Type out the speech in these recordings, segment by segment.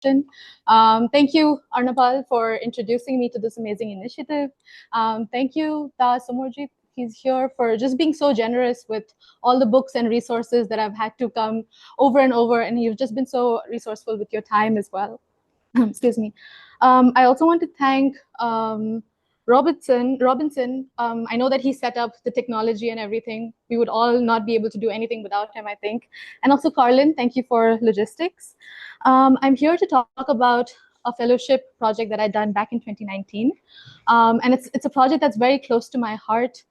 Thank you, Arnabal, for introducing me to this amazing initiative. Thank you, Da Samurjit. He's here for just being so generous with all the books and resources that I've had to come over and over, and you've just been so resourceful with your time as well. Excuse me. I also want to thank Robinson. I know that he set up the technology and everything. We would all not be able to do anything without him, I think. And also Carlin, thank you for logistics. I'm here to talk about a fellowship project that I'd done back in 2019. And it's a project that's very close to my heart.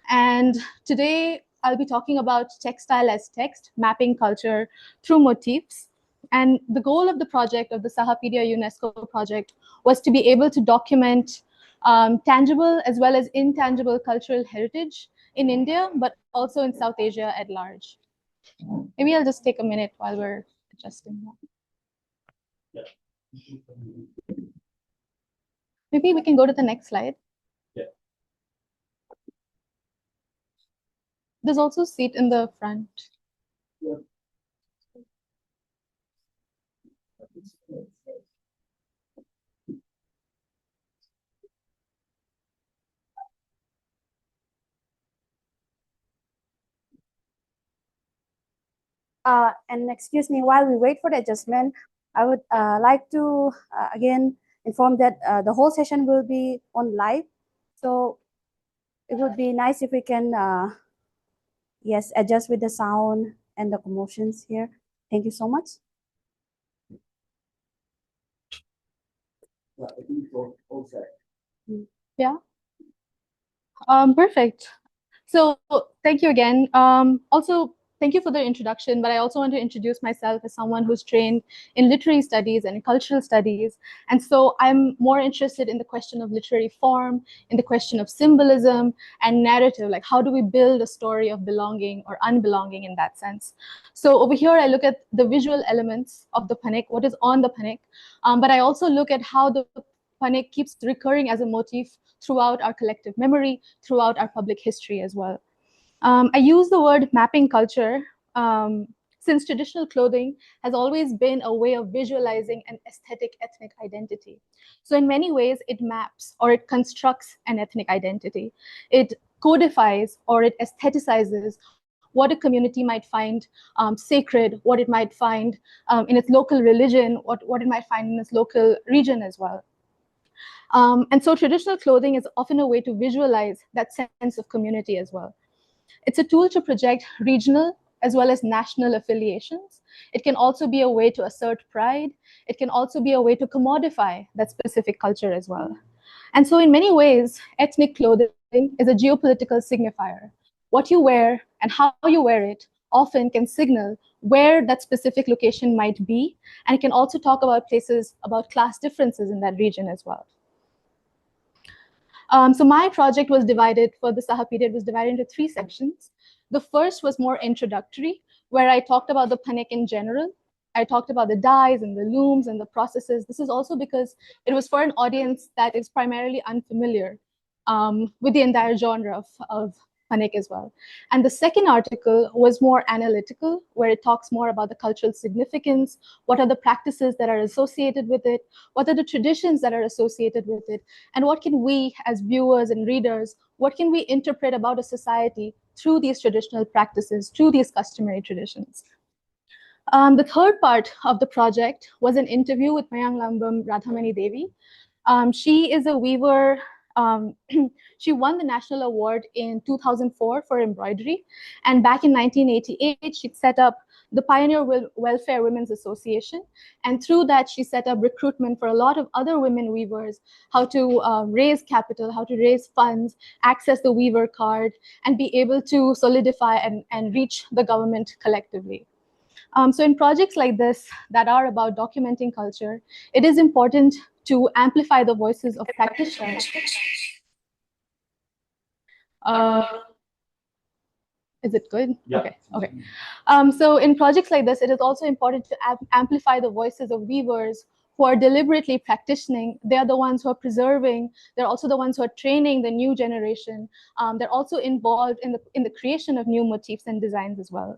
And today I'll be talking about textile as text, mapping culture through motifs. And the goal of the project, of the Sahapedia-UNESCO project, was to be able to document tangible as well as intangible cultural heritage in India, but also in South Asia at large. Maybe I'll just take a minute while we're adjusting that. Yeah. Maybe we can go to the next slide. Yeah. There's also a seat in the front. Yeah. And excuse me, while we wait for the adjustment, I would like to again inform that the whole session will be on live. So it would be nice if we can, yes, adjust with the sound and the commotions here. Thank you so much. Yeah. Perfect. So thank you again. Also, thank you for the introduction, but I also want to introduce myself as someone who's trained in literary studies and cultural studies. And so I'm more interested in the question of literary form, in the question of symbolism and narrative, like how do we build a story of belonging or unbelonging in that sense. So over here, I look at the visual elements of the phanek, what is on the phanek, but I also look at how the phanek keeps recurring as a motif throughout our collective memory, throughout our public history as well. I use the word mapping culture since traditional clothing has always been a way of visualizing an aesthetic ethnic identity. So in many ways, it maps or it constructs an ethnic identity. It codifies or it aestheticizes what a community might find sacred, what it might find in its local religion, what it might find in its local region as well. And so traditional clothing is often a way to visualize that sense of community as well. It's a tool to project regional as well as national affiliations. It can also be a way to assert pride. It can also be a way to commodify that specific culture as well. And so in many ways, ethnic clothing is a geopolitical signifier. What you wear and how you wear it often can signal where that specific location might be, and it can also talk about places, about class differences in that region as well. So my project was divided for the Sahapedia, it was divided into 3 sections. The first was more introductory, where I talked about the phanek in general. I talked about the dyes and the looms and the processes. This is also because it was for an audience that is primarily unfamiliar with the entire genre of phanek as well. And the second article was more analytical, where it talks more about the cultural significance, what are the practices that are associated with it, what are the traditions that are associated with it, and what can we as viewers and readers, what can we interpret about a society through these traditional practices, through these customary traditions. The third part of the project was an interview with Mayang Lambam Radhamani Devi. She is a weaver. She won the national award in 2004 for embroidery. And back in 1988, she set up the Pioneer Welfare Women's Association. And through that, she set up recruitment for a lot of other women weavers, how to raise capital, how to raise funds, access the weaver card, and be able to solidify and reach the government collectively. So in projects like this that are about documenting culture, it is important to amplify the voices of practitioners. Is it good? Yeah. Okay. Okay. So in projects like this, it is also important to amplify the voices of weavers who are deliberately practicing. They're the ones who are preserving. They're also the ones who are training the new generation. They're also involved in the creation of new motifs and designs as well.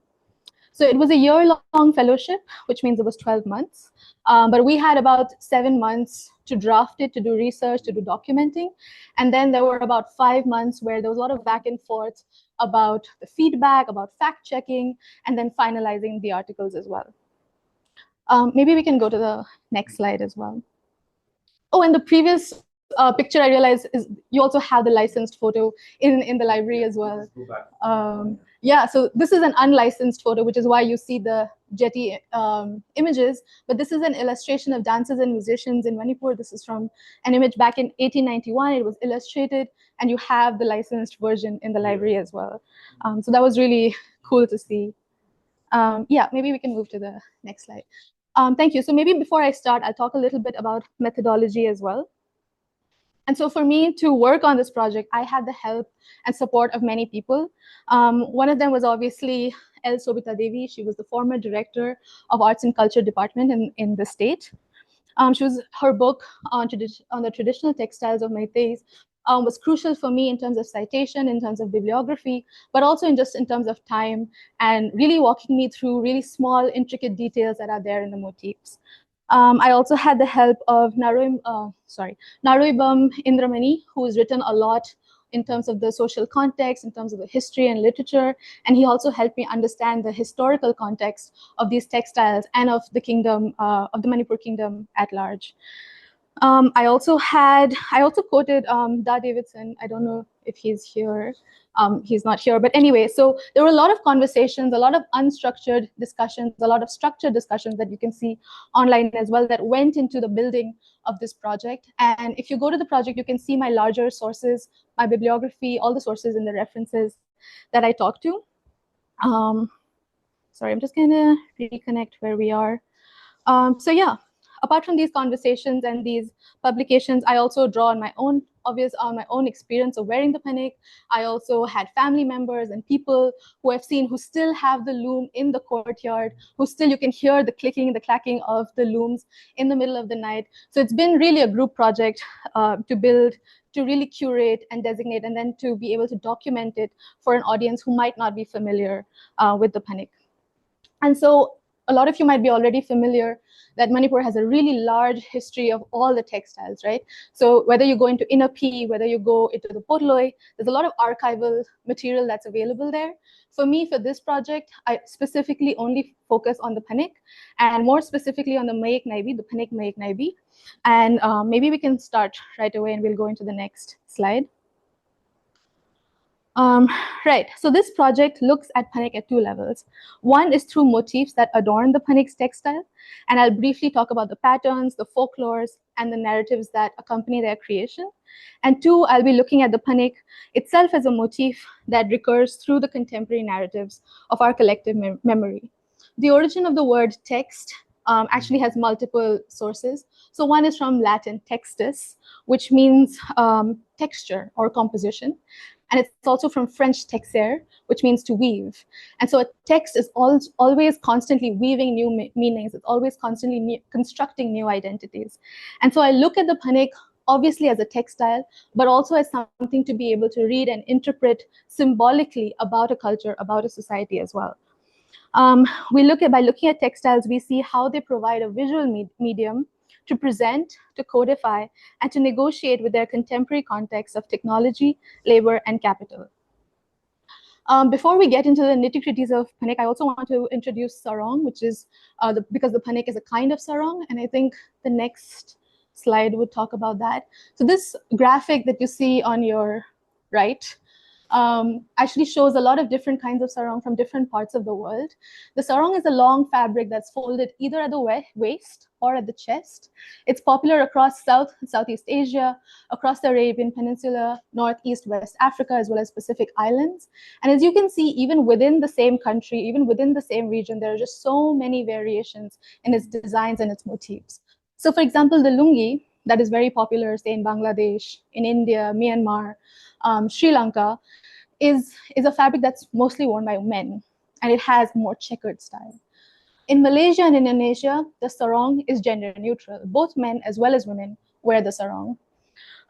So it was a year-long fellowship, which means it was 12 months. But we had about 7 months to draft it, to do research, to do documenting. And then there were about 5 months where there was a lot of back and forth about the feedback, about fact-checking, and then finalizing the articles as well. Maybe we can go to the next slide as well. Oh, and the previous picture I realized is you also have the licensed photo in the library as well. Yeah, so this is an unlicensed photo, which is why you see the jetty images. But this is an illustration of dancers and musicians in Manipur. This is from an image back in 1891. It was illustrated, and you have the licensed version in the library as well. So that was really cool to see. Yeah, maybe we can move to the next slide. Thank you. So maybe before I start, I'll talk a little bit about methodology as well. And so for me to work on this project, I had the help and support of many people. One of them was obviously L. Sobita Devi. She was the former director of Arts and Culture Department in the state. Her book on the traditional textiles of Meiteis was crucial for me in terms of citation, in terms of bibliography, but also in terms of time, and really walking me through really small, intricate details that are there in the motifs. I also had the help of Naroibam Indramani, who has written a lot in terms of the social context, in terms of the history and literature, and he also helped me understand the historical context of these textiles and of the kingdom, of the Manipur kingdom at large. I also quoted Da Davidson. I don't know if he's here. He's not here, but anyway, so there were a lot of conversations, a lot of unstructured discussions, a lot of structured discussions that you can see online as well that went into the building of this project. And if you go to the project, you can see my larger sources, my bibliography, all the sources and the references that I talked to. Sorry, I'm just gonna reconnect where we are. So yeah, apart from these conversations and these publications, I also draw on my own experience of wearing the phanek. I also had family members and people who I've seen who still have the loom in the courtyard, who still you can hear the clicking, the clacking of the looms in the middle of the night. So it's been really a group project to build, to really curate and designate, and then to be able to document it for an audience who might not be familiar with the phanek. And so a lot of you might be already familiar that Manipur has a really large history of all the textiles, right? So whether you go into Inapi, whether you go into the Potloi, there's a lot of archival material that's available there. For me, for this project, I specifically only focus on the phanek, and more specifically on the Mayak Naibi, the phanek Mayak Naibi. And maybe we can start right away and we'll go into the next slide. Right, so this project looks at phanek at two levels. One is through motifs that adorn the phanek's textile, and I'll briefly talk about the patterns, the folklores, and the narratives that accompany their creation. And two, I'll be looking at the phanek itself as a motif that recurs through the contemporary narratives of our collective memory. The origin of the word text actually has multiple sources. So one is from Latin textus, which means texture or composition. And it's also from French texer, which means to weave. And so a text is always constantly weaving new meanings. It's always constantly constructing new identities. And so I look at the phanek obviously as a textile, but also as something to be able to read and interpret symbolically about a culture, about a society as well. By looking at textiles, we see how they provide a visual medium to present, to codify, and to negotiate with their contemporary context of technology, labor, and capital. Before we get into the nitty-gritties of phanek, I also want to introduce sarong, which is because the phanek is a kind of sarong, and I think the next slide would talk about that. So this graphic that you see on your right actually shows a lot of different kinds of sarong from different parts of the world. The sarong is a long fabric that's folded either at the waist or at the chest. It's popular across Southeast Asia, across the Arabian Peninsula, Northeast, West Africa, as well as Pacific Islands. And as you can see, even within the same country, even within the same region, there are just so many variations in its designs and its motifs. So for example, the lungi, that is very popular, say in Bangladesh, in India, Myanmar, Sri Lanka, is a fabric that's mostly worn by men, and it has a more checkered style. In Malaysia and Indonesia, the sarong is gender neutral. Both men as well as women wear the sarong.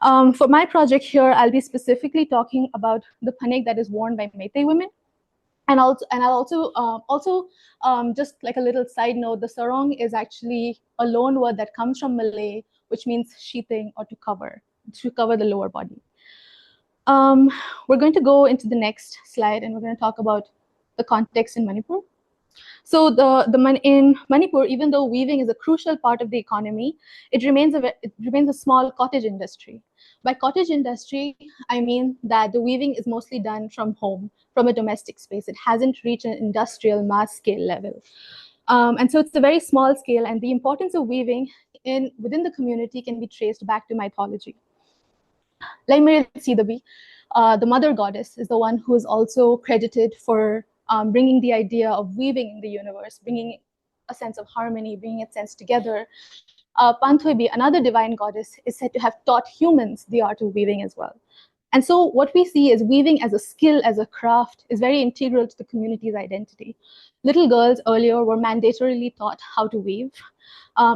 For my project here, I'll be specifically talking about the phanek that is worn by Meitei women. And also just like a little side note, the sarong is actually a loan word that comes from Malay, which means sheathing or to cover the lower body. We're going to go into the next slide, and we're going to talk about the context in Manipur. So in Manipur, even though weaving is a crucial part of the economy, it remains a small cottage industry. By cottage industry, I mean that the weaving is mostly done from home, from a domestic space. It hasn't reached an industrial mass scale level. And so it's a very small scale, and the importance of weaving within the community can be traced back to mythology. Like Sidabi, the mother goddess, is the one who is also credited for bringing the idea of weaving in the universe, bringing a sense of harmony, bringing a sense together. Panthoibi, another divine goddess, is said to have taught humans the art of weaving as well. And so what we see is weaving as a skill, as a craft, is very integral to the community's identity. Little girls earlier were mandatorily taught how to weave.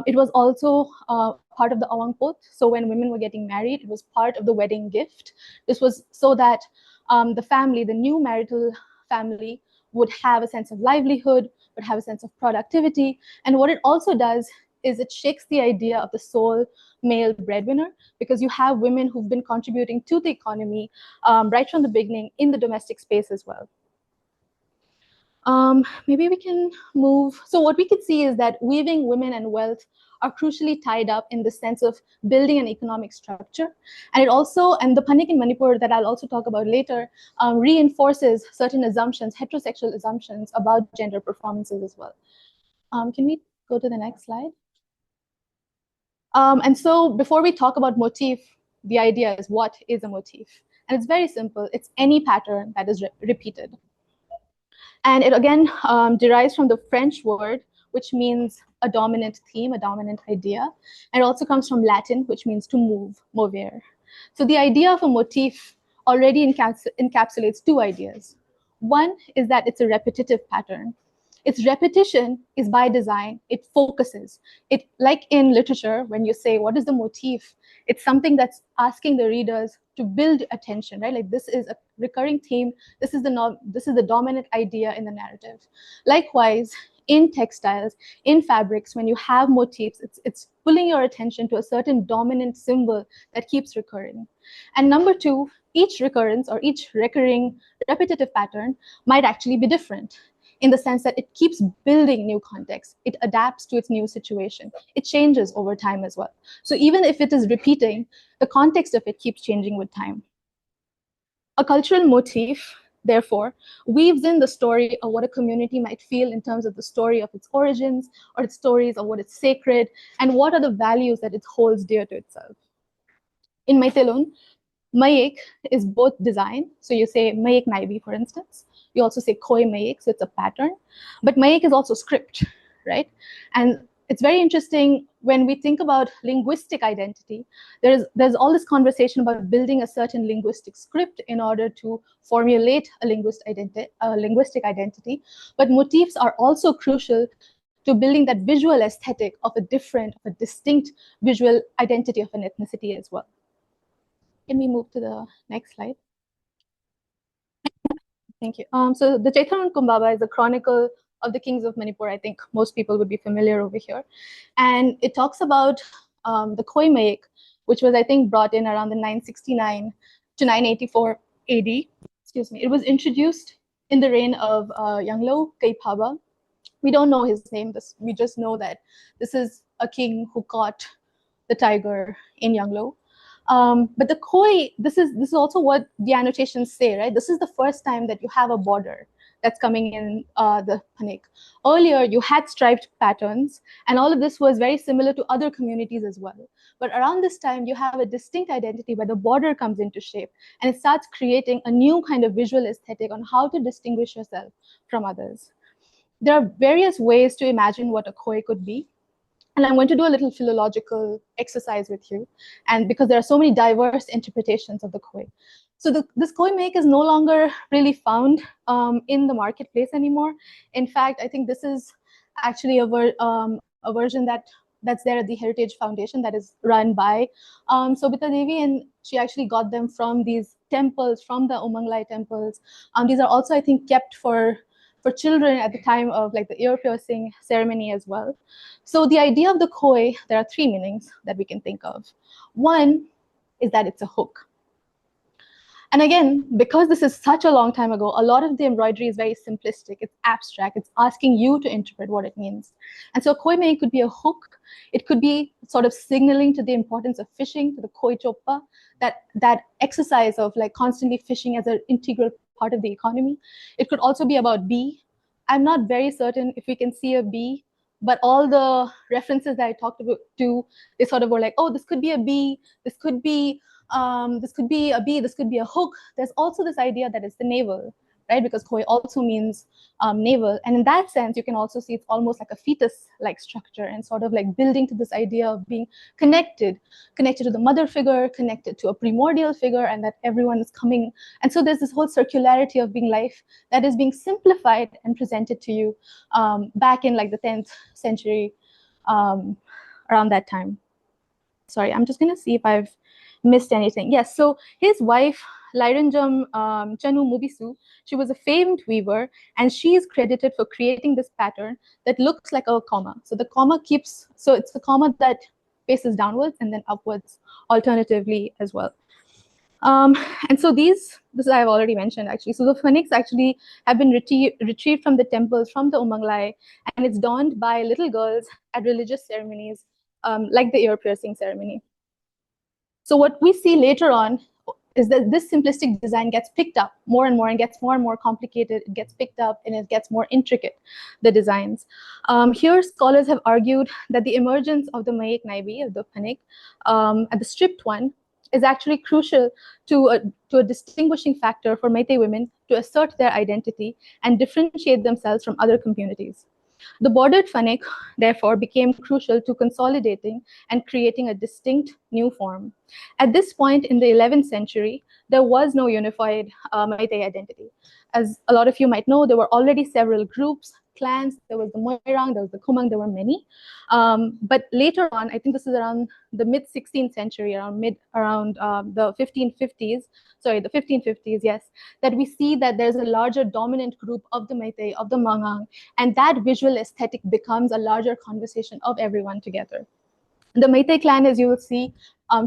It was also part of the awangpot. So when women were getting married, it was part of the wedding gift. This was so that the family, the new marital family, would have a sense of livelihood, would have a sense of productivity. And what it also does is it shakes the idea of the sole male breadwinner, because you have women who've been contributing to the economy right from the beginning in the domestic space as well. Maybe we can move. So what we could see is that weaving, women, and wealth are crucially tied up in the sense of building an economic structure. And it also, and the phanek in Manipur that I'll also talk about later, reinforces certain assumptions, heterosexual assumptions about gender performances as well. Can we go to the next slide? And so before we talk about motif, the idea is, what is a motif? And it's very simple. It's any pattern that is repeated. And it again derives from the French word, which means a dominant theme, a dominant idea. And it also comes from Latin, which means to move, mover. So the idea of a motif already encapsulates two ideas. One is that it's a repetitive pattern. Its repetition is by design. It focuses. It, like in literature, when you say, what is the motif? It's something that's asking the readers to build attention, right? Like, this is a recurring theme. This is the dominant idea in the narrative. Likewise, in textiles, in fabrics, when you have motifs, it's pulling your attention to a certain dominant symbol that keeps recurring. And number two, each recurrence or each recurring repetitive pattern might actually be different, in the sense that it keeps building new context. It adapts to its new situation. It changes over time as well. So even if it is repeating, the context of it keeps changing with time. A cultural motif, therefore, weaves in the story of what a community might feel in terms of the story of its origins, or its stories of what is sacred, and what are the values that it holds dear to itself. In Maitelun, Mayek is both design. So you say Mayek Naibi, for instance. You also say Koi Mayek, so it's a pattern. But Mayek is also script, right? And it's very interesting when we think about linguistic identity. There's all this conversation about building a certain linguistic script in order to formulate a linguistic identity. But motifs are also crucial to building that visual aesthetic of a distinct visual identity of an ethnicity as well. Can we move to the next slide? Thank you. So the Chaitharan Kumbaba is a chronicle of the kings of Manipur. I think most people would be familiar over here. And it talks about the Khoi Mayek, which was, I think, brought in around the 969 to 984 AD. Excuse me. It was introduced in the reign of Yanglo Kaiphaba. We don't know his name. We just know that this is a king who caught the tiger in Yanglo. But the Khoi, this is also what the annotations say, right? This is the first time that you have a border that's coming in the phanek. Earlier, you had striped patterns, and all of this was very similar to other communities as well. But around this time, you have a distinct identity where the border comes into shape, and it starts creating a new kind of visual aesthetic on how to distinguish yourself from others. There are various ways to imagine what a Khoi could be. And I'm going to do a little philological exercise with you, and because there are so many diverse interpretations of the Khoi. So this Khoi make is no longer really found in the marketplace anymore. In fact, I think this is actually a version that that's there at the Heritage Foundation that is run by Sobhita Devi, and she actually got them from these temples, from the Umanglai temples. These are also, I think, kept for children at the time of like the ear piercing ceremony as well. So the idea of the khoi, there are three meanings that we can think of. One is that it's a hook. And again, because this is such a long time ago, a lot of the embroidery is very simplistic. It's abstract. It's asking you to interpret what it means. And so koi mein could be a hook. It could be sort of signaling to the importance of fishing, to the koi choppa, that exercise of like constantly fishing as an integral part of the economy. It could also be about bee. I'm not very certain if we can see a bee, but all the references that I talked about to, they sort of were like, oh, this could be a bee, this could be a bee, this could be a hook. There's also this idea that it's the navel, right? Because koi also means navel. And in that sense, you can also see it's almost like a fetus-like structure and sort of like building to this idea of being connected to the mother figure, connected to a primordial figure, and that everyone is coming. And so there's this whole circularity of being life that is being simplified and presented to you back in like the 10th century, around that time. Sorry, I'm just gonna see if I've missed anything. Yes, so his wife, Lairanjam Chanu Mubisu, she was a famed weaver, and she is credited for creating this pattern that looks like a comma. So the comma keeps, so it's the comma that faces downwards and then upwards alternatively as well. And so this I've already mentioned actually. So the phaniks actually have been retrieved from the temples, from the Umanglai, and it's donned by little girls at religious ceremonies, like the ear piercing ceremony. So what we see later on is that this simplistic design gets picked up more and more and gets more and more complicated. It gets picked up and it gets more intricate, the designs. Here, scholars have argued that the emergence of the Mayek Naibi, of the phanek, and the stripped one, is actually crucial to a distinguishing factor for Meitei women to assert their identity and differentiate themselves from other communities. The bordered phanek, therefore, became crucial to consolidating and creating a distinct new form. At this point in the 11th century, there was no unified Meitei identity. As a lot of you might know, there were already several groups, clans. There was the Moirang, there was the Kumang, there were many. But later on, I think this is around the mid-16th century, around the 1550s, yes, that we see that there's a larger dominant group of the Meitei, of the Mangang, and that visual aesthetic becomes a larger conversation of everyone together. The Meitei clan, as you will see,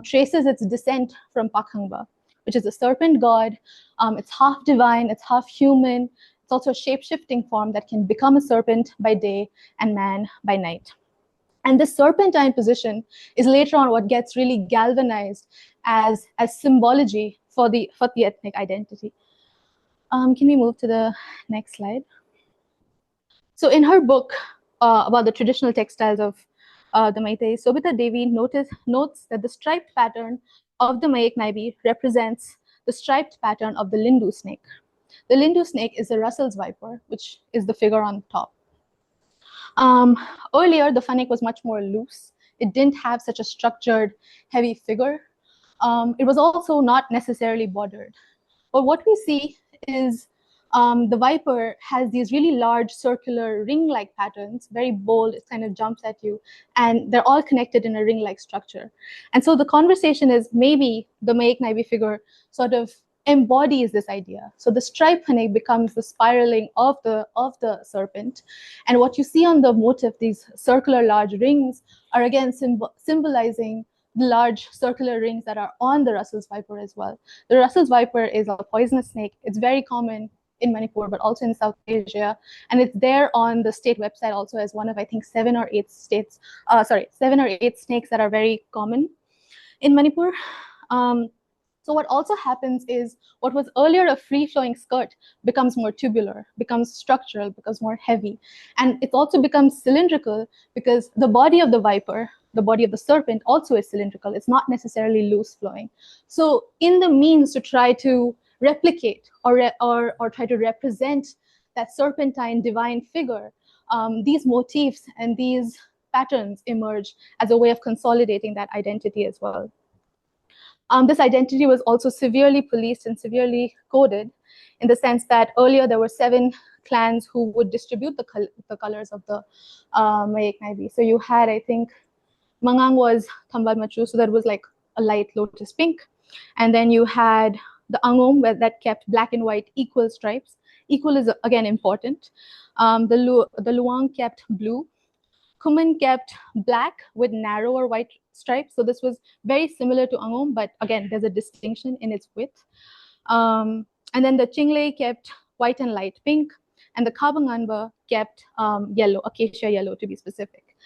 traces its descent from Pakhangba, which is a serpent god. It's half divine, it's half human. It's also a shape-shifting form that can become a serpent by day and man by night. And this serpentine position is later on what gets really galvanized as symbology for the ethnic identity. Can we move to the next slide? So in her book about the traditional textiles of the Meitei, Sobhita Devi notes that the striped pattern of the Mayek Naibi represents the striped pattern of the Lindu snake. The Lindu snake is the Russell's viper, which is the figure on top. Earlier, the phanek was much more loose. It didn't have such a structured, heavy figure. It was also not necessarily bordered. But what we see is the viper has these really large circular ring-like patterns, very bold, it kind of jumps at you, and they're all connected in a ring-like structure. And so the conversation is maybe the Mayek Naibi figure sort of embodies this idea. So the stripe phanek becomes the spiraling of the serpent. And what you see on the motif, these circular large rings, are again symbolizing the large circular rings that are on the Russell's viper as well. The Russell's viper is a poisonous snake. It's very common in Manipur, but also in South Asia. And it's there on the state website also as one of, I think, 7 or 8 snakes that are very common in Manipur. So what also happens is what was earlier a free-flowing skirt becomes more tubular, becomes structural, becomes more heavy. And it also becomes cylindrical because the body of the viper, the body of the serpent also is cylindrical. It's not necessarily loose-flowing. So in the means to try to replicate or try to represent that serpentine divine figure, these motifs and these patterns emerge as a way of consolidating that identity as well. This identity was also severely policed and severely coded in the sense that earlier there were 7 clans who would distribute the colors of the Mayek Naibi. So you had, I think, Mangang was Thambal Machu, so that was like a light lotus pink. And then you had the Angom, where that kept black and white equal stripes. Equal is again important. The Luang kept blue. Kuman kept black with narrower white stripes. So this was very similar to Angom, but again, there's a distinction in its width. And then the Chingle kept white and light pink, and the Kabanganba kept yellow, acacia yellow to be specific.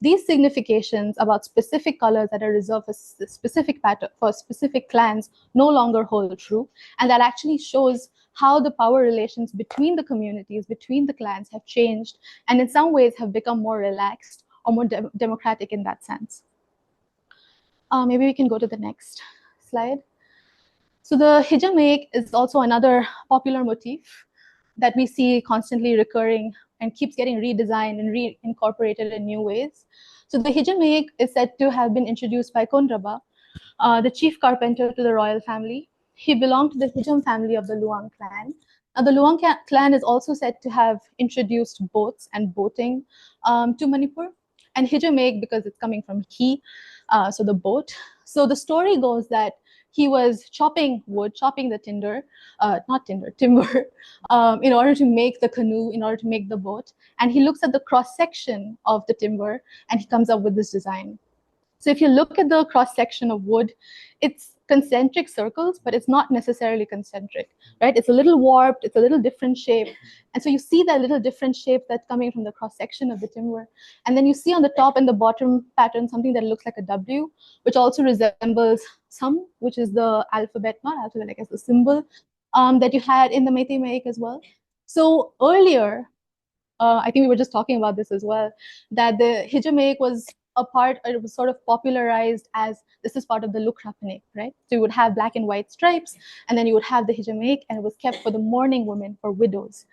These significations about specific colors that are reserved for specific pattern for specific clans no longer hold true, and that actually shows how the power relations between the communities, between the clans have changed, and in some ways have become more relaxed or more democratic in that sense. Maybe we can go to the next slide. So the hijab is also another popular motif that we see constantly recurring and keeps getting redesigned and reincorporated in new ways. So the hijab is said to have been introduced by Konraba, the chief carpenter to the royal family. He belonged to the Hijam family of the Luang clan. Now, the Luang clan is also said to have introduced boats and boating to Manipur, and hijab because it's coming from he, so the boat. So the story goes that he was chopping wood, chopping the timber, in order to make the canoe, in order to make the boat. And he looks at the cross section of the timber and he comes up with this design. So if you look at the cross section of wood, it's concentric circles, but it's not necessarily concentric, right? It's a little warped, it's a little different shape. And so you see that little different shape that's coming from the cross section of the timber. And then you see on the top and the bottom pattern something that looks like a W, which also resembles some, which is the alphabet, not alphabet, I guess the symbol that you had in the Meitei as well. So earlier, I think we were just talking about this as well, that the hijab was it was sort of popularized as this is part of the lukra phanek, right? So you would have black and white stripes, and then you would have the hijab, and it was kept for the mourning women, for widows.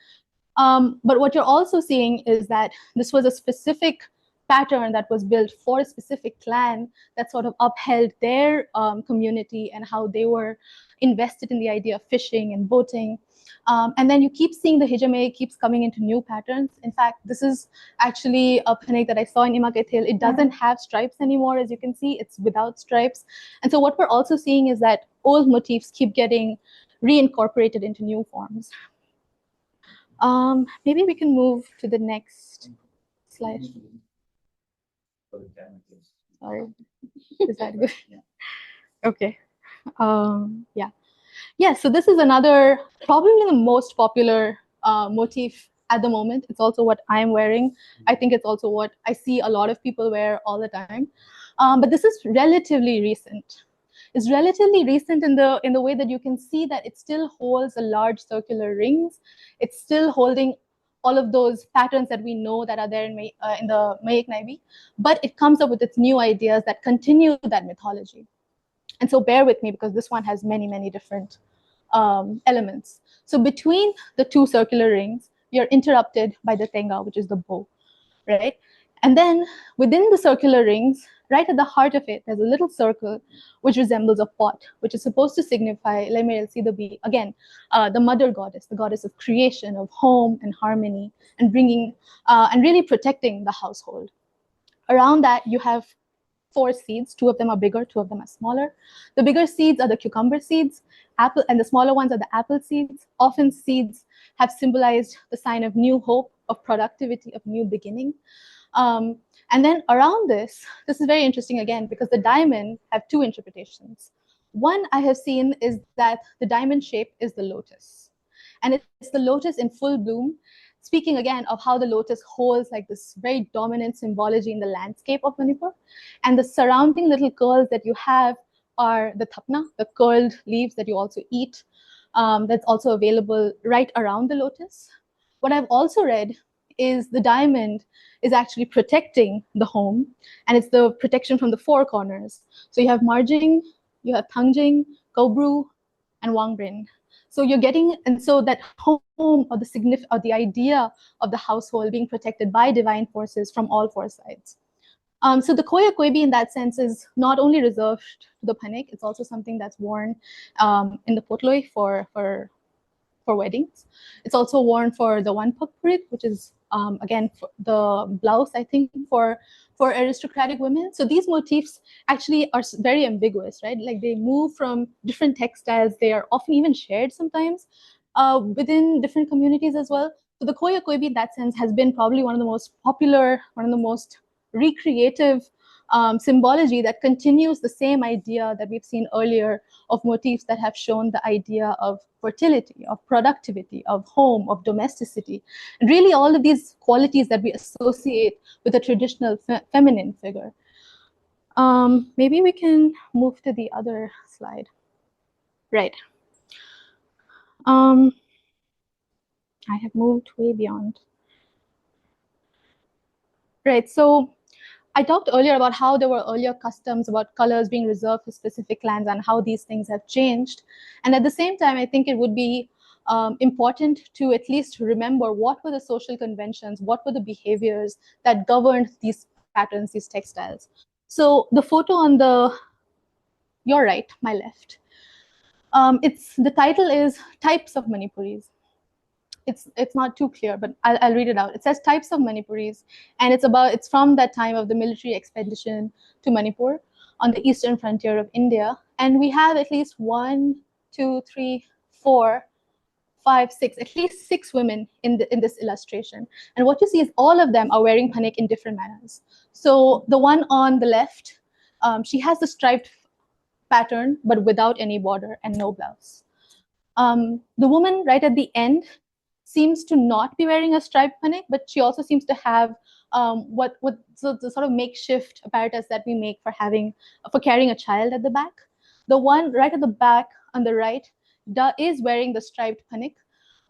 But what you're also seeing is that this was a specific pattern that was built for a specific clan that sort of upheld their community and how they were invested in the idea of fishing and boating. And then you keep seeing the hijab keeps coming into new patterns. In fact, this is actually a phanek that I saw in Imakethil. It doesn't have stripes anymore, as you can see. It's without stripes. And so what we're also seeing is that old motifs keep getting reincorporated into new forms. Maybe we can move to the next slide. Sorry, is that good? Okay. Yeah, so this is another, probably the most popular motif at the moment. It's also what I'm wearing. I think it's also what I see a lot of people wear all the time. But this is relatively recent. It's relatively recent in the way that you can see that it still holds a large circular rings. It's still holding all of those patterns that we know that are there in the Mayek Naibi, but it comes up with its new ideas that continue that mythology. And so bear with me because this one has many, many different elements. So between the two circular rings, you're interrupted by the tenga, which is the bow, right? And then within the circular rings, right at the heart of it, there's a little circle which resembles a pot, which is supposed to signify, let me see the B, again, the mother goddess, the goddess of creation, of home and harmony, and bringing, and really protecting the household. Around that, you have 4 seeds. 2 of them are bigger, 2 of them are smaller. The bigger seeds are the cucumber seeds, apple, and the smaller ones are the apple seeds. Often seeds have symbolized the sign of new hope, of productivity, of new beginning. And then around this is very interesting again, because the diamond have 2 interpretations. One I have seen is that the diamond shape is the lotus. And it's the lotus in full bloom, speaking again of how the lotus holds like this very dominant symbology in the landscape of Manipur. And the surrounding little curls that you have are the thapna, the curled leaves that you also eat, that's also available right around the lotus. What I've also read is the diamond is actually protecting the home, and it's the protection from the 4 corners. So you have Marjing, you have Tangjing, Kobru, and Wangbrin. So you're getting, and so that home or the idea of the household being protected by divine forces from all 4 sides. So the Koya Koibi in that sense is not only reserved to the phanek, it's also something that's worn in the potloi for for weddings. It's also worn for the one pakpurit, which is again for the blouse, I think, for aristocratic women. So these motifs actually are very ambiguous, right? Like they move from different textiles. They are often even shared sometimes within different communities as well. So the Khoya Koibi in that sense has been probably one of the most popular, one of the most recreative symbology that continues the same idea that we've seen earlier of motifs that have shown the idea of fertility, of productivity, of home, of domesticity. And really all of these qualities that we associate with a traditional feminine figure. Maybe we can move to the other slide. Right. I have moved way beyond. Right, so I talked earlier about how there were earlier customs about colors being reserved for specific clans and how these things have changed. And at the same time, I think it would be important to at least remember what were the social conventions, what were the behaviors that governed these patterns, these textiles. So the photo on your right, my left, the title is Types of Manipuris. It's not too clear, but I'll read it out. It says types of Manipuris, and it's from that time of the military expedition to Manipur on the eastern frontier of India. And we have at least 1, 2, 3, 4, 5, 6, at least 6 women in this illustration. And what you see is all of them are wearing phanek in different manners. So the one on the left, she has the striped pattern, but without any border and no blouse. The woman right at the end seems to not be wearing a striped phanek, but she also seems to have the sort of makeshift apparatus that we make for carrying a child at the back. The one right at the back on the right is wearing the striped phanek.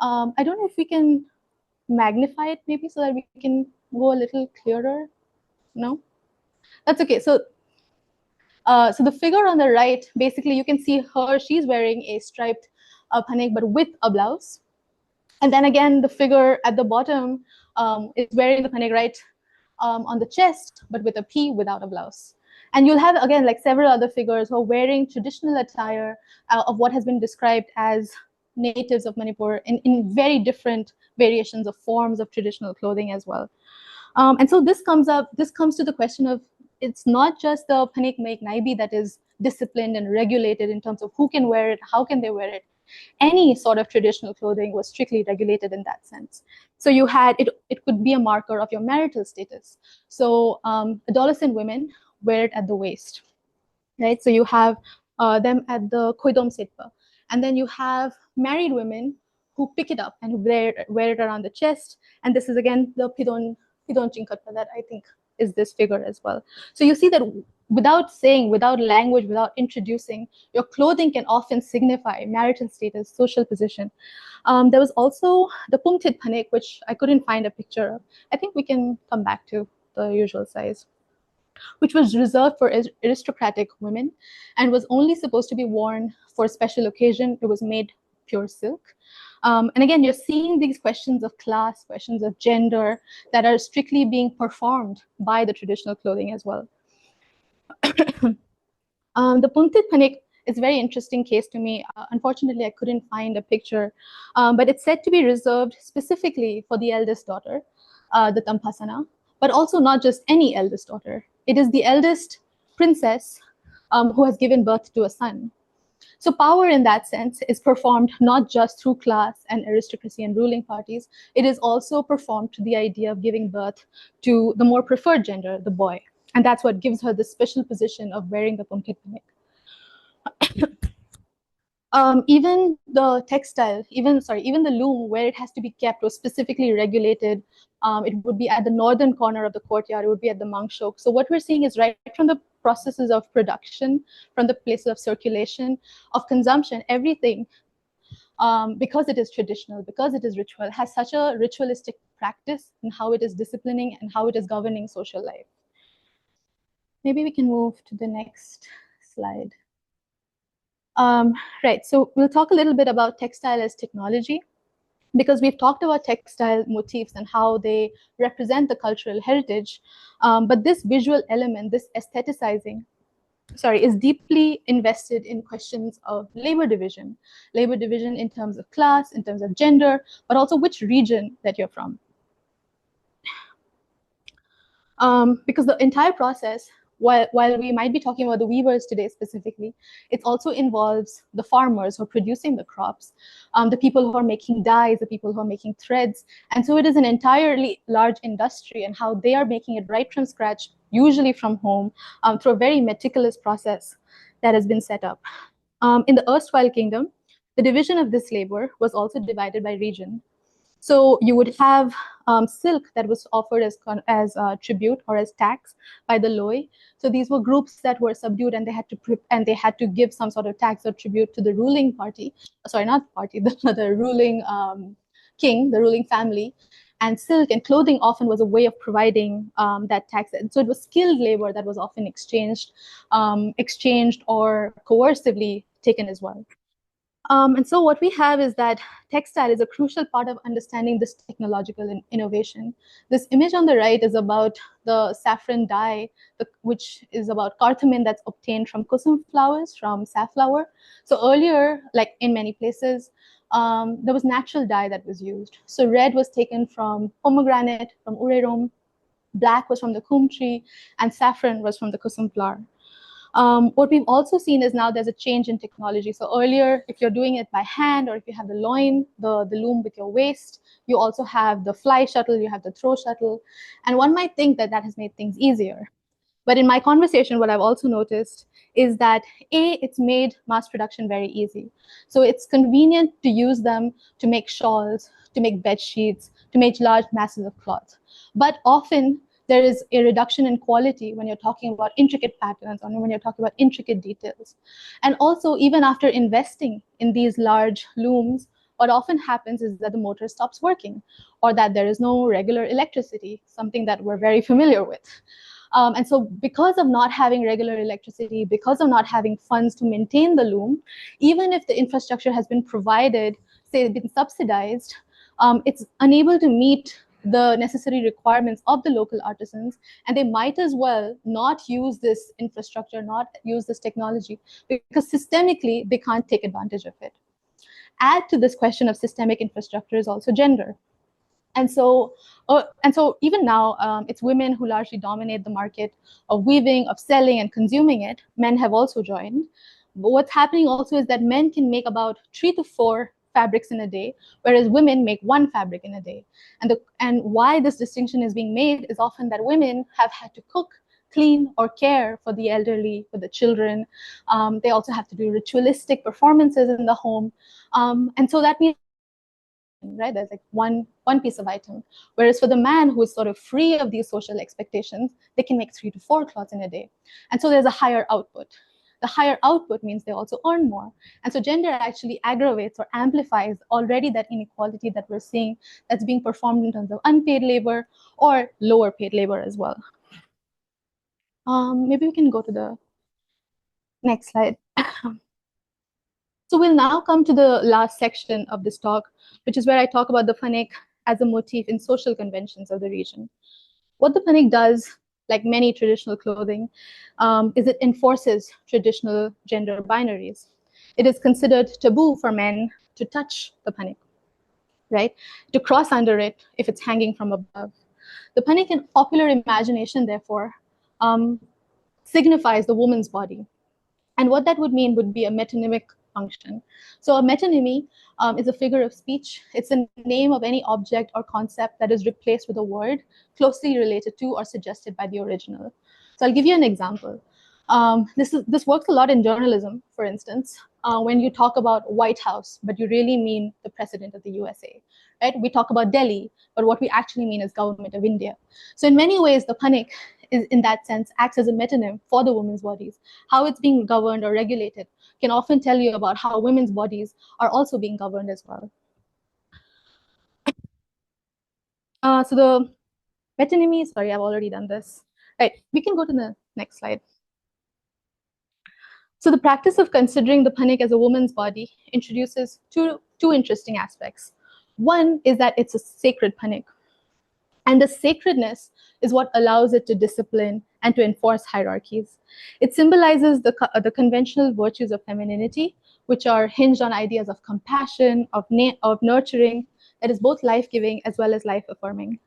I don't know if we can magnify it maybe so that we can go a little clearer. No, that's okay. So the figure on the right, basically you can see her. She's wearing a striped phanek, but with a blouse. And then again, the figure at the bottom is wearing the phanek right on the chest, but with a P without a blouse. And you'll have, again, like several other figures who are wearing traditional attire of what has been described as natives of Manipur in very different variations of forms of traditional clothing as well. And so this comes to the question of, it's not just the phanek make naibi that is disciplined and regulated in terms of who can wear it, how can they wear it. Any sort of traditional clothing was strictly regulated in that sense. So you had, it could be a marker of your marital status. So adolescent women wear it at the waist, right? So you have them at the koidom setpa. And then you have married women who pick it up and wear it around the chest. And this is again the pidon chinkatpa that I think is this figure as well. So you see that without saying, without language, without introducing, your clothing can often signify marital status, social position. There was also the pumtit phanek, which I couldn't find a picture of. I think we can come back to the usual size, which was reserved for aristocratic women and was only supposed to be worn for a special occasion. It was made pure silk. And again, you're seeing these questions of class, questions of gender that are strictly being performed by the traditional clothing as well. The Puntit Phanek is a very interesting case to me. Unfortunately, I couldn't find a picture, but it's said to be reserved specifically for the eldest daughter, the Tampasana, but also not just any eldest daughter. It is the eldest princess who has given birth to a son. So power in that sense is performed not just through class and aristocracy and ruling parties, it is also performed to the idea of giving birth to the more preferred gender, the boy. And that's what gives her the special position of wearing the Pumkit Phanek. Even the textile, even the loom where it has to be kept was specifically regulated. It would be at the northern corner of the courtyard, it would be at the Mangshok. So what we're seeing is right from the processes of production, from the places of circulation, of consumption, everything, because it is traditional, because it is ritual, has such a ritualistic practice in how it is disciplining and how it is governing social life. Maybe we can move to the next slide. Right, so we'll talk a little bit about textile as technology, because we've talked about textile motifs and how they represent the cultural heritage, but this visual element, this aestheticizing, is deeply invested in questions of labor division in terms of class, in terms of gender, but also which region that you're from. Because the entire process, while we might be talking about the weavers today specifically, it also involves the farmers who are producing the crops, the people who are making dyes, the people who are making threads. And so it is an entirely large industry, and how they are making it right from scratch, usually from home, through a very meticulous process that has been set up. In the erstwhile kingdom, the division of this labor was also divided by region. So you would have silk that was offered as tribute or as tax by the loi. So these were groups that were subdued, and they had to give some sort of tax or tribute to the ruling party. Sorry, not party, the ruling king, the ruling family. And silk and clothing often was a way of providing that tax. And so it was skilled labor that was often exchanged or coercively taken as well. And so what we have is that textile is a crucial part of understanding this technological innovation. This image on the right is about the saffron dye, which is about carthamin that's obtained from kusum flowers, from safflower. So earlier, like in many places, there was natural dye that was used. So red was taken from pomegranate, from urerum, black was from the kum tree, and saffron was from the kusum flower. What we've also seen is now there's a change in technology. So earlier, if you're doing it by hand, or if you have the loin, the loom with your waist, you also have the fly shuttle, you have the throw shuttle. And one might think that that has made things easier. But in my conversation, what I've also noticed is that it's made mass production very easy. So it's convenient to use them to make shawls, to make bed sheets, to make large masses of cloth. But often there is a reduction in quality when you're talking about intricate patterns, or when you're talking about intricate details. And also, even after investing in these large looms, what often happens is that the motor stops working, or that there is no regular electricity, something that we're very familiar with. And so because of not having regular electricity, because of not having funds to maintain the loom, even if the infrastructure has been provided, say, been subsidized, it's unable to meet the necessary requirements of the local artisans, and they might as well not use this infrastructure, not use this technology, because systemically they can't take advantage of it. Add to this question of systemic infrastructure is also gender. And so even now, it's women who largely dominate the market of weaving, of selling, and consuming it. Men have also joined. But what's happening also is that men can make about 3 to 4 fabrics in a day, whereas women make 1 fabric in a day. And why this distinction is being made is often that women have had to cook, clean, or care for the elderly, for the children. They also have to do ritualistic performances in the home. And so that means, right, there's like one piece of item. Whereas for the man who is sort of free of these social expectations, they can make 3 to 4 cloths in a day. And so there's a higher output. The higher output means they also earn more. And so gender actually aggravates or amplifies already that inequality that we're seeing that's being performed in terms of unpaid labor or lower paid labor as well. Maybe we can go to the next slide. So we'll now come to the last section of this talk, which is where I talk about the phanek as a motif in social conventions of the region. What the phanek does, like many traditional clothing, is it enforces traditional gender binaries. It is considered taboo for men to touch the phanek, right? To cross under it if it's hanging from above. The phanek in popular imagination, therefore, signifies the woman's body. And what that would mean would be a metonymic function. So a metonymy is a figure of speech. It's a name of any object or concept that is replaced with a word closely related to or suggested by the original. So I'll give you an example. This works a lot in journalism, for instance, when you talk about White House, but you really mean the president of the USA, right? We talk about Delhi, but what we actually mean is government of India. So in many ways, the phanek is, in that sense, acts as a metonym for the women's bodies. How it's being governed or regulated can often tell you about how women's bodies are also being governed as well. So the metonymy, sorry, I've already done this. Right, we can go to the next slide. So the practice of considering the phanek as a woman's body introduces two interesting aspects. One is that it's a sacred phanek. And the sacredness is what allows it to discipline and to enforce hierarchies. It symbolizes the conventional virtues of femininity, which are hinged on ideas of compassion, of nurturing, that is both life-giving as well as life-affirming.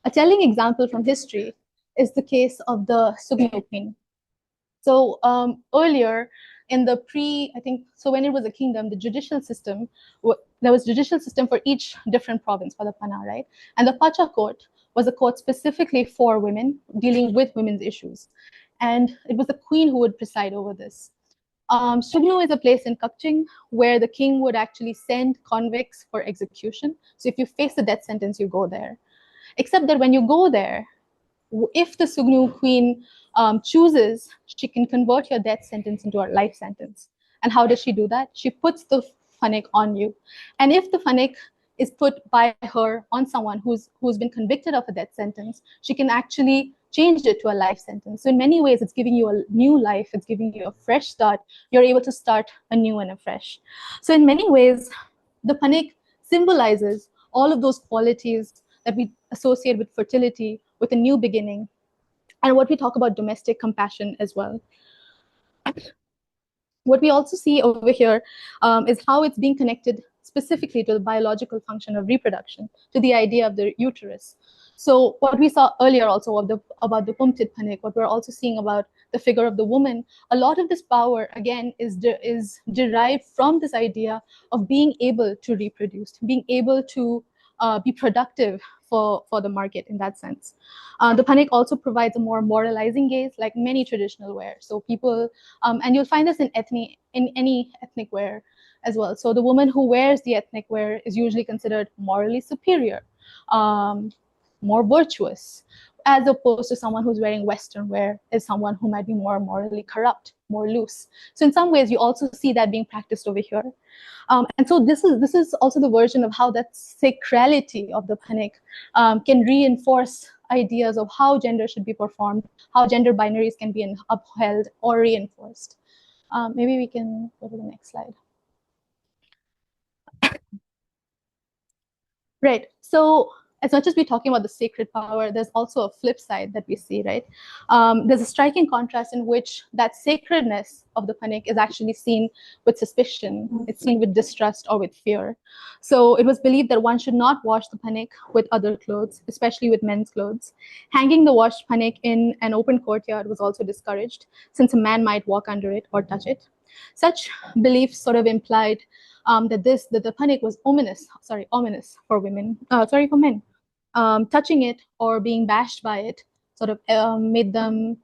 A telling example from history is the case of the Sugnu Queen. So earlier in the so when it was a kingdom, the judicial system, there was judicial system for each different province for the Pana, right? And the Pacha court was a court specifically for women, dealing with women's issues. And it was the queen who would preside over this. Sugnu is a place in Kakching where the king would actually send convicts for execution. So if you face the death sentence, you go there. Except that when you go there, if the Sugnu queen chooses, she can convert your death sentence into a life sentence. And how does she do that? She puts the phanek on you. And if the phanek is put by her on someone who's been convicted of a death sentence, she can actually change it to a life sentence. So in many ways, it's giving you a new life. It's giving you a fresh start. You're able to start anew and afresh. So in many ways, the phanek symbolizes all of those qualities that we associate with fertility, with a new beginning, and what we talk about domestic compassion as well. What we also see over here is how it's being connected specifically to the biological function of reproduction, to the idea of the uterus. So what we saw earlier also about the Pumtit Phanek, what we're also seeing about the figure of the woman, a lot of this power, again, is derived from this idea of being able to reproduce, being able to be productive for the market in that sense. The Phanek also provides a more moralizing gaze, like many traditional wear. So people, and you'll find this in any ethnic wear as well. So the woman who wears the ethnic wear is usually considered morally superior, more virtuous, as opposed to someone who's wearing Western wear is someone who might be more morally corrupt, more loose. So in some ways, you also see that being practiced over here. And so this is also the version of how that sacrality of the phanek can reinforce ideas of how gender should be performed, how gender binaries can be upheld or reinforced. Maybe we can go to the next slide. Right. So as much as we're talking about the sacred power, there's also a flip side that we see, right? There's a striking contrast in which that sacredness of the phanek is actually seen with suspicion. It's seen with distrust or with fear. So it was believed that one should not wash the phanek with other clothes, especially with men's clothes. Hanging the washed phanek in an open courtyard was also discouraged, since a man might walk under it or touch it. Such beliefs sort of implied that the phanek was ominous for women, for men. Touching it or being bashed by it sort of made them,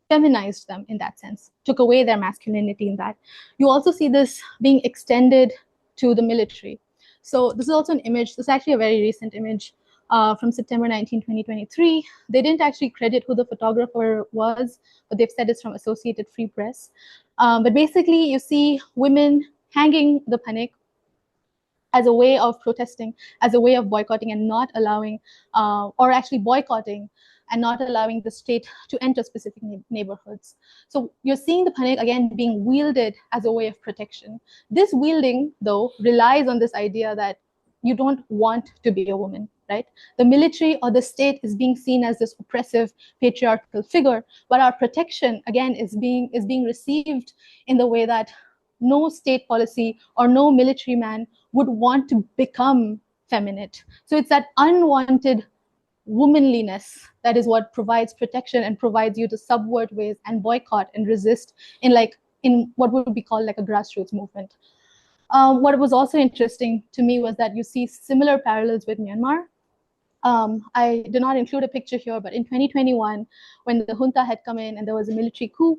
feminized them in that sense, took away their masculinity in that. You also see this being extended to the military. So this is also an image, this is actually a very recent image from September 19, 2023. They didn't actually credit who the photographer was, but they've said it's from Associated Free Press. But basically, you see women hanging the phanek as a way of protesting, as a way of boycotting and not allowing, or actually boycotting and not allowing the state to enter specific neighborhoods. So you're seeing the phanek again being wielded as a way of protection. This wielding, though, relies on this idea that you don't want to be a woman, right? The military or the state is being seen as this oppressive patriarchal figure, but our protection, again, is being received in the way that no state policy or no military man would want to become feminine. So it's that unwanted womanliness that is what provides protection and provides you to subvert ways and boycott and resist in what would be called like a grassroots movement. What was also interesting to me was that you see similar parallels with Myanmar. I did not include a picture here, but in 2021, when the junta had come in and there was a military coup,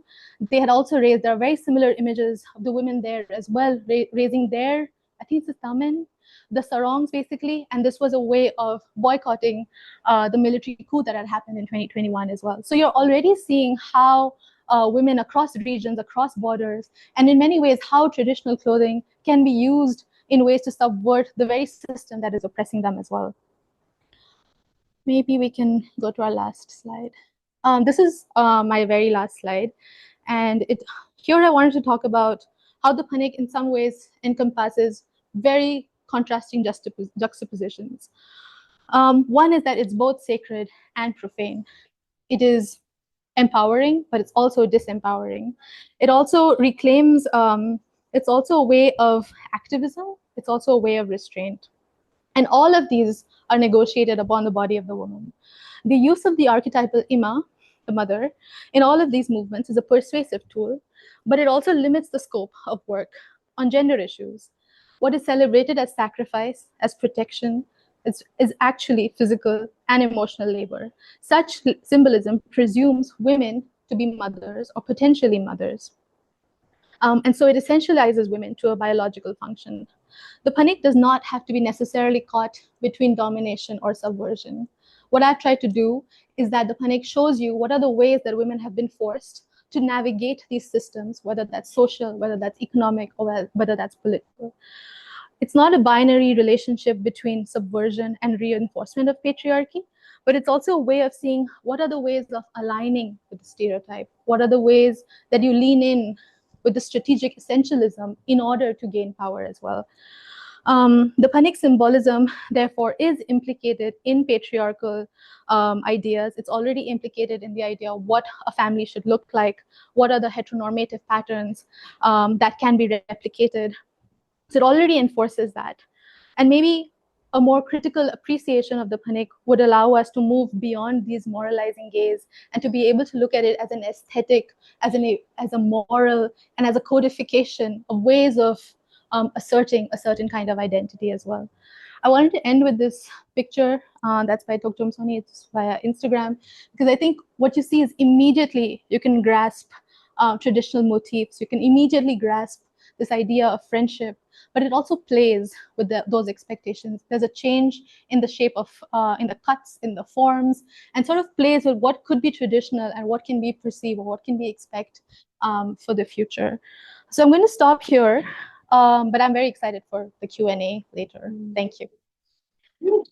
they had also raised, there are very similar images of the women there as well, raising their, I think it's the tamen, the sarongs basically, and this was a way of boycotting the military coup that had happened in 2021 as well. So you're already seeing how women across regions, across borders, and in many ways how traditional clothing can be used in ways to subvert the very system that is oppressing them as well. Maybe we can go to our last slide. This is my very last slide. And here I wanted to talk about how the phanek in some ways encompasses very contrasting juxtapositions. One is that it's both sacred and profane. It is empowering, but it's also disempowering. It also reclaims, it's also a way of activism, it's also a way of restraint. And all of these are negotiated upon the body of the woman. The use of the archetypal Ima, the mother, in all of these movements is a persuasive tool, but it also limits the scope of work on gender issues. What is celebrated as sacrifice, as protection, is actually physical and emotional labor. Such symbolism presumes women to be mothers or potentially mothers. And so it essentializes women to a biological function. The phanek does not have to be necessarily caught between domination or subversion. What I've tried to do is that the phanek shows you what are the ways that women have been forced to navigate these systems, whether that's social, whether that's economic, or whether that's political. It's not a binary relationship between subversion and reinforcement of patriarchy, but it's also a way of seeing what are the ways of aligning with the stereotype, what are the ways that you lean in with the strategic essentialism in order to gain power as well. The phanek symbolism, therefore, is implicated in patriarchal ideas. It's already implicated in the idea of what a family should look like, what are the heteronormative patterns that can be replicated. So it already enforces that. And maybe a more critical appreciation of the phanek would allow us to move beyond these moralizing gaze and to be able to look at it as an aesthetic, as a moral, and as a codification of ways of asserting a certain kind of identity as well. I wanted to end with this picture that's by Tokjom Soni. It's via Instagram, because I think what you see is immediately you can grasp traditional motifs. You can immediately grasp this idea of friendship, but it also plays with those expectations. There's a change in the shape of, in the cuts, in the forms, and sort of plays with what could be traditional and what can be perceived or what can be expected for the future. So I'm going to stop here, but I'm very excited for the Q&A later. Thank you.